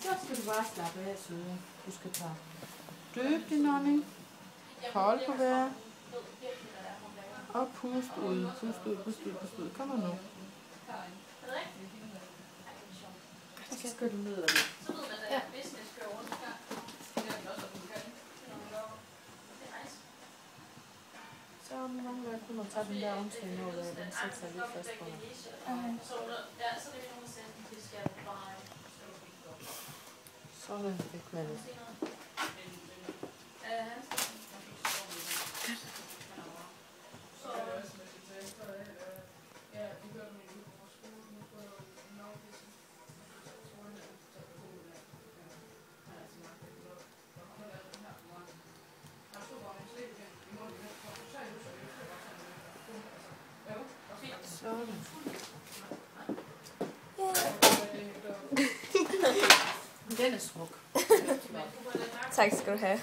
Så skal du bare slappe af, søde. Du skal tage døbe din honning. Hold på vejret. Og pust ud, pust ud, pust ud, pust ud. Kom nu. Så skal du ned og lidt. Ja. Så mangler jeg kun at tage den der omstilling over, den sætter sig lidt fast på mig. Sådan fik man det. Sådan. Den er smuk. Tak skal du have.